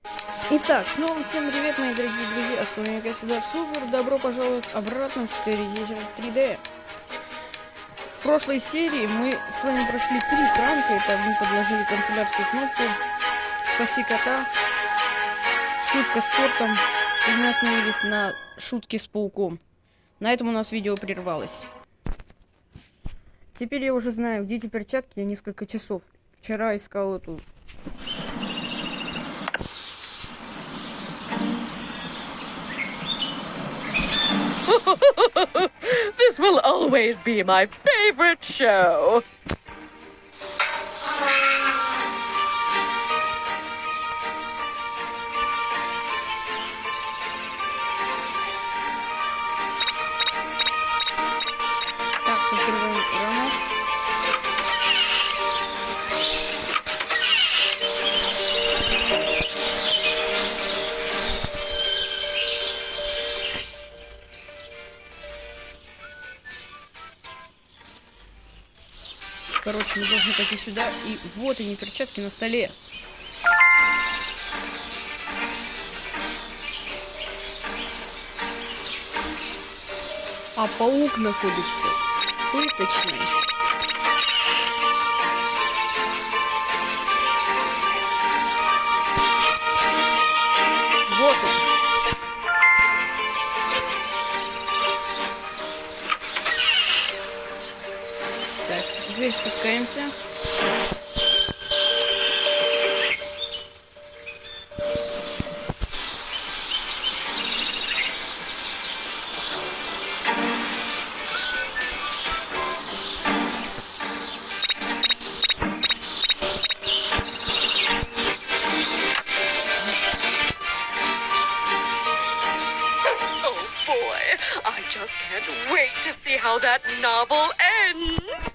Итак, снова всем привет, мои дорогие друзья, с вами, как всегда, Супер, добро пожаловать обратно в Skyrim 3D. В прошлой серии мы с вами прошли 3 пранка, это мы подложили канцелярскую кнопку, спаси кота, шутка с тортом, и мы остановились на шутке с пауком. На этом у нас видео прервалось. Теперь я уже знаю, где эти перчатки, я несколько часов. Вчера искал эту... This will always be my favorite show. Так, соскрываем раму. Короче, мы должны пойти сюда, и вот они, перчатки на столе. А паук находится в пыточной. Вот он. Так, теперь спускаемся. Oh boy, I just can't wait to see how that novel ends.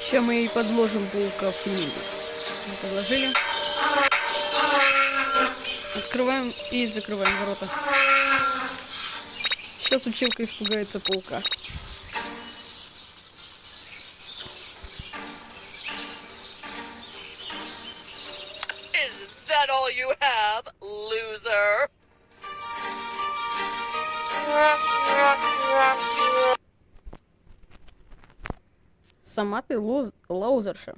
Сейчас мы и подложим паука в книгу. Мы подложили. Открываем и закрываем ворота. Сейчас училка испугается паука. Is that all you have, loser? Сама ты лаузерша.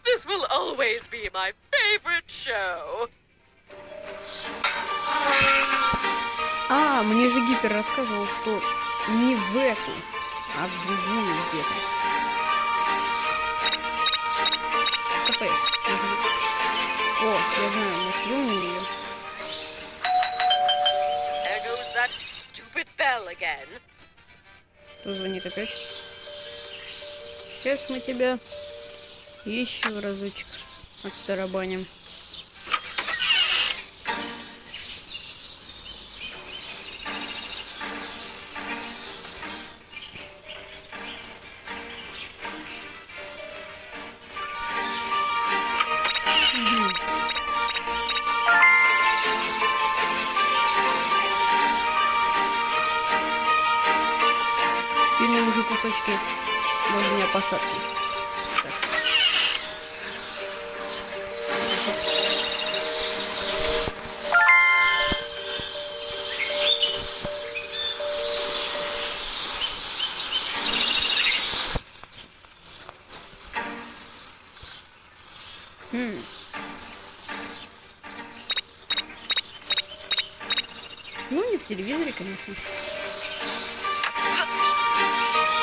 This will always be my favorite show. А, мне же Гипер рассказывал, что не в эту, а в другую где-то. Стопэ, может быть. О, я знаю, может, вымнем ее. There goes that stupid bell again. Кто звонит опять? Сейчас мы тебя еще разочек оттарабаним. Теперь мне уже кусочки можно не опасаться. Так. Ну, не в телевизоре, конечно.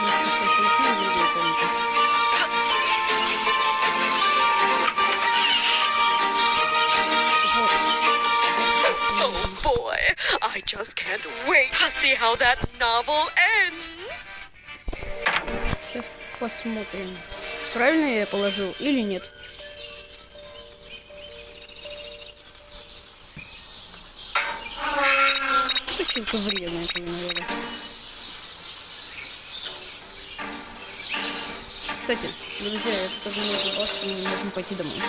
Я слышала совершенно другую комнату. Oh boy, I just can't wait to see how that novel ends. Сейчас посмотрим, правильно я положил или нет. Что-то вредно это, наверное. Кстати, Друзья, я тут обнаружил, что мы можем пойти домой.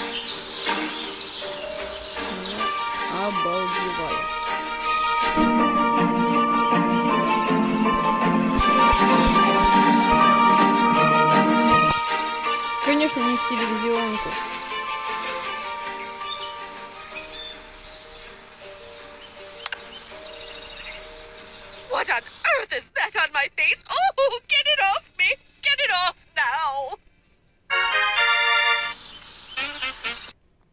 Ну, обалдеваю. Конечно, не в телевизионку. What on earth is that on my face? Oh, get it off me! Get it off now!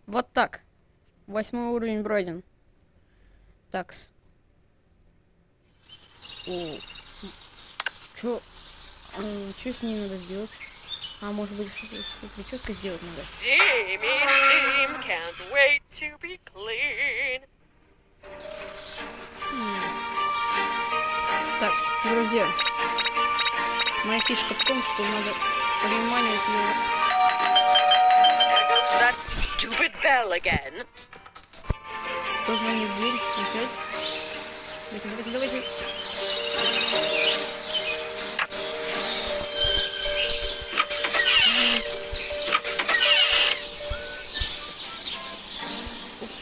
Вот так. 8 уровень пройден. Такс. О. Чё? Чё с ней надо сделать? А может быть, что-то с прической сделать надо? Steamy steam, can't wait to be clean. Так, друзья. Моя фишка в том, что надо приманивать его. There goes that stupid bell again. Кто звонит в дверь? Опять? Давайте. Упс.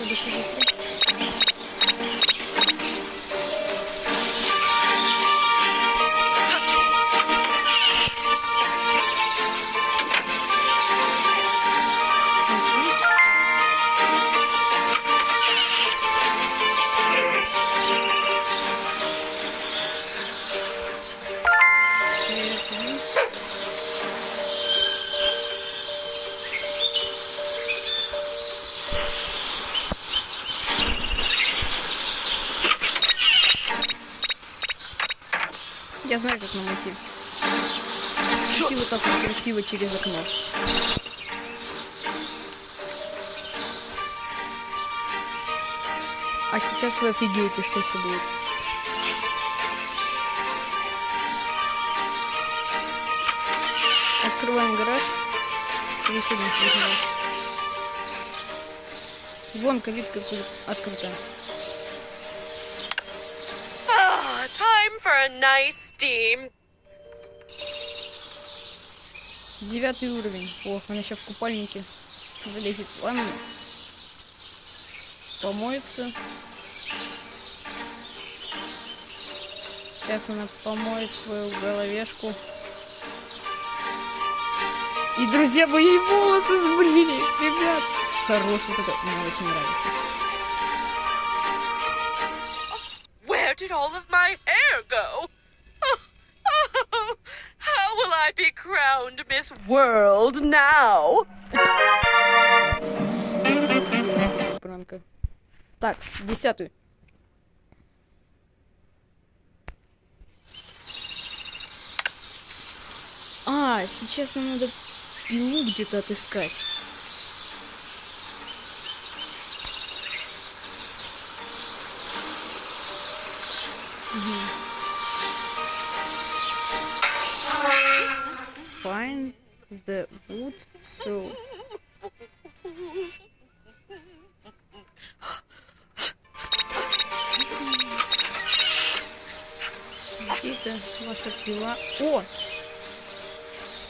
Быстро. Я знаю, как нам идти. Идти вот так вот красиво через окно. А сейчас вы офигеете, что еще будет. Открываем гараж. Переходим через него. Вон калитка открыта. Ah, time for a nice steam. 9 уровень. О, она еще в купальнике залезет в ванну. Помоется. Сейчас она помоет свою головешку. И, друзья, мои волосы сбрили. Ребят, хорош вот это. Мне очень нравится. Where did all of my hair go? Oh, how will I be crowned Miss World now? Пранка. Так, 10-ю. А, сейчас нам надо пилу где-то отыскать. Find the wood, so... Где-то ваша пила... О!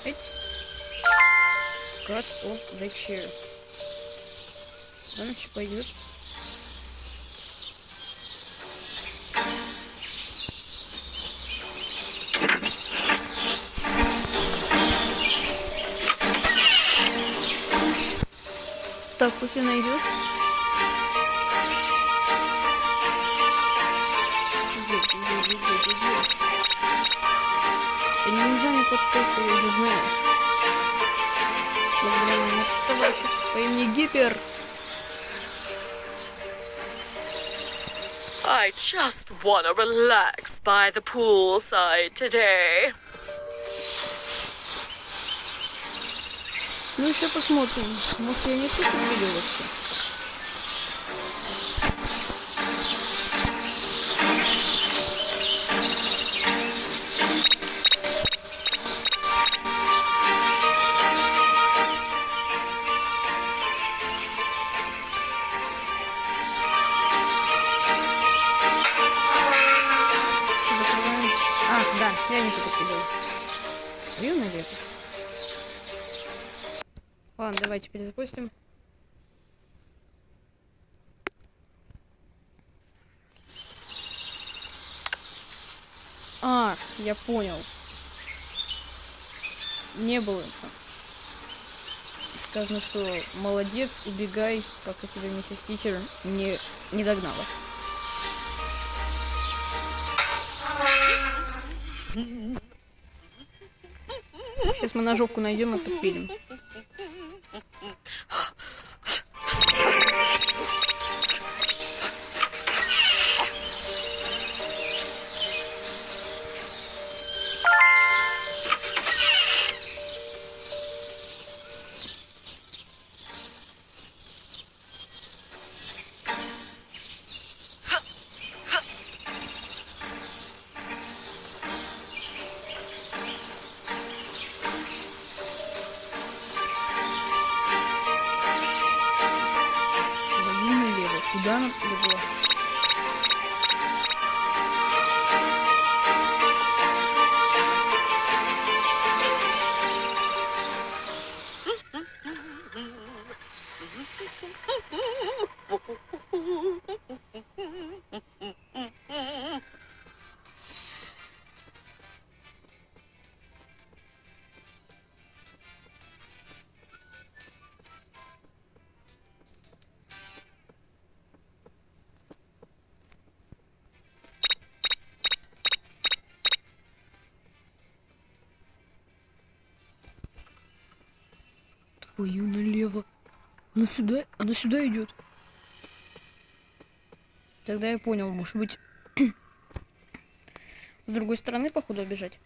Эть. Cut off the chair. Дальше пойдет. Так, пусть она идет. Где? Да неужели подсказка, я уже знаю. Благодаря моему товарищу по имени Гипер. I just wanna relax by the poolside today. Ну еще посмотрим. Может, я не тут увидел вообще. Да, я не только придумал. Твою налево. Ладно, давайте перезапустим. А, я понял. Не было там. Сказано, что молодец, убегай, пока тебя миссис Тичер не догнала. Сейчас мы ножовку найдем и подпилим. Куда она легла? Твою налево. Она сюда идет. Тогда я понял, может быть, с другой стороны, походу, обижать.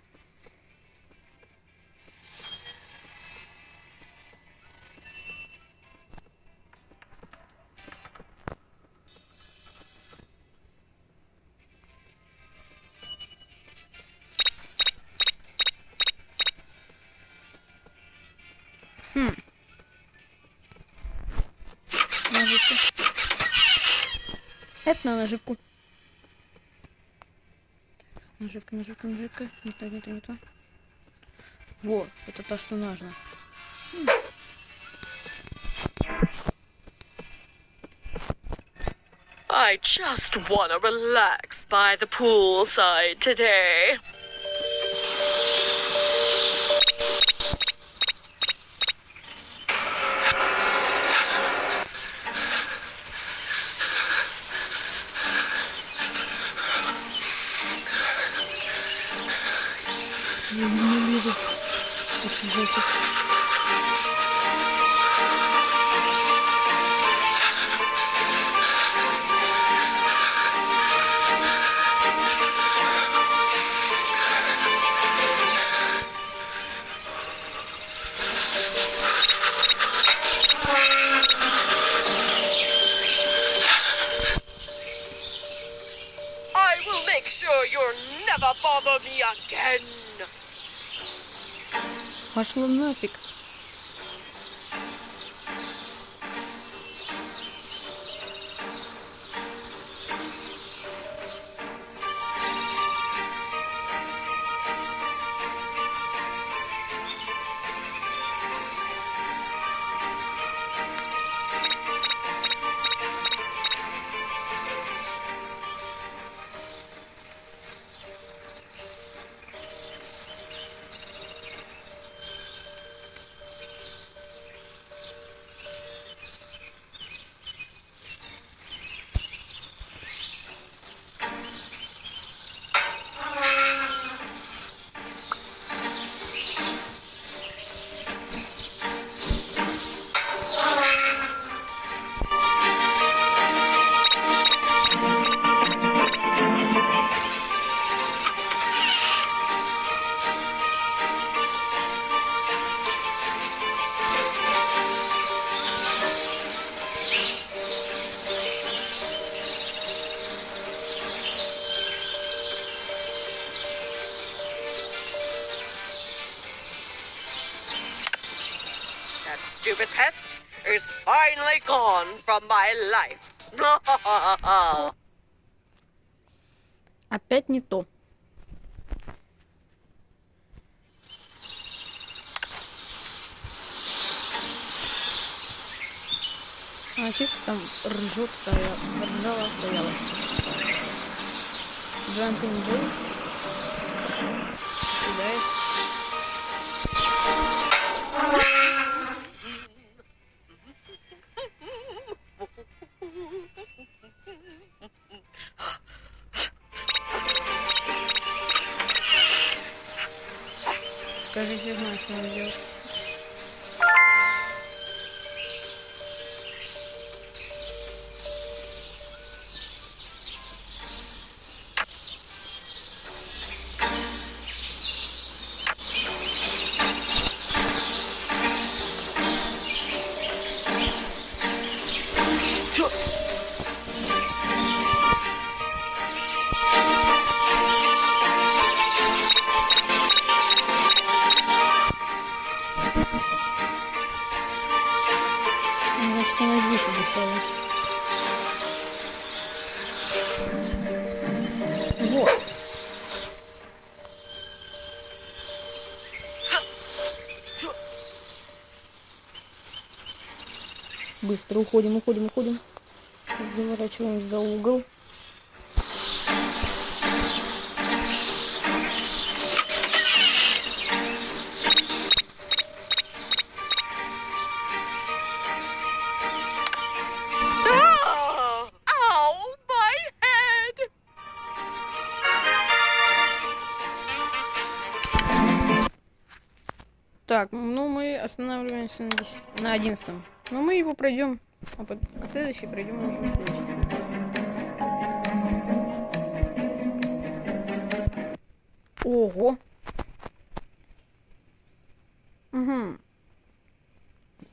Наживка. Это на наживку. Наживка. Не то. Во, это то, что нужно. I just wanna relax by the poolside today. I will make sure you'll never bother me again. Пошло нафиг. That stupid pest is finally gone from my life. Опять не то. А, чисто там ржок стоял. Ржала стояла. Jumping Jacks. Съедает. Кажется, я знаю, что надо делать. Значит, она здесь отдыхала. Вот. Быстро уходим. Заворачиваем за угол. Oh, ow, my head! Так, ну мы останавливаемся на 11-м. Но мы его пройдем, а следующий пройдем уже в следующий. Ого! Угу.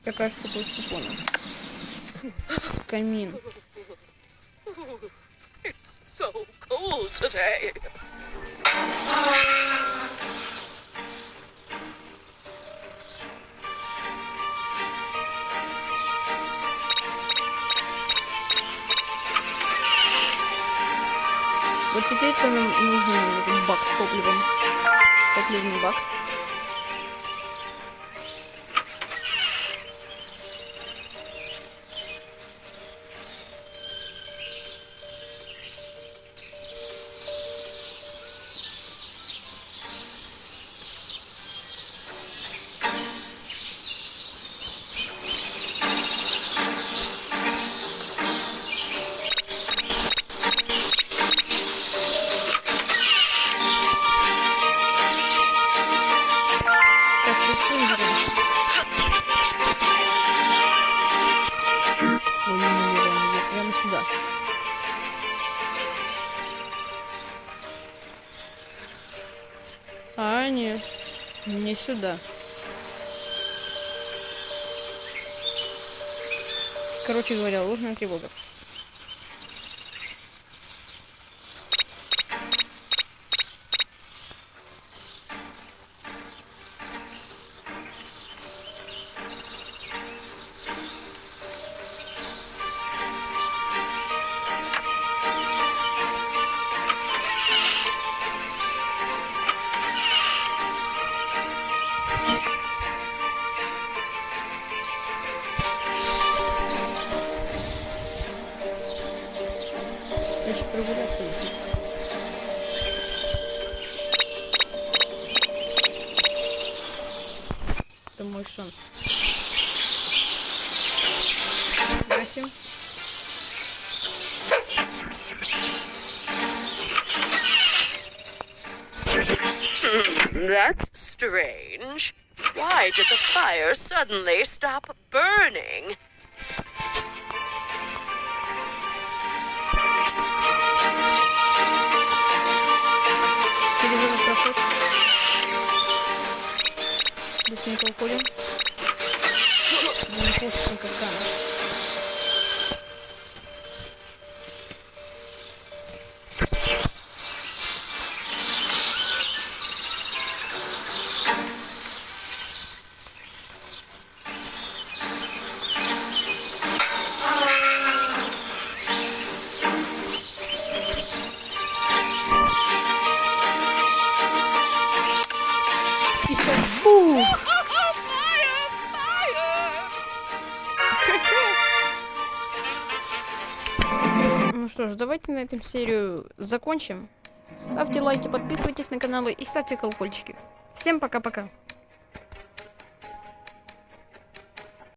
Я, кажется, кое-что понял. Камин. It's so cold today. Вот теперь-то нам нужен этот бак с топливом. Топливный бак. Сюда. А, нет, не сюда. Короче говоря, ложная тревога. Я же прогуляться вышел. Это мой шанс. Гасим. That's strange. Why did the fire suddenly stop burning? Перезовут проход. Быстренько уходим. Блин, просто какая. И так бух! Fire! Fire! Ну что ж, давайте на этом серию закончим. Ставьте лайки, подписывайтесь на каналы и ставьте колокольчики. Всем пока-пока.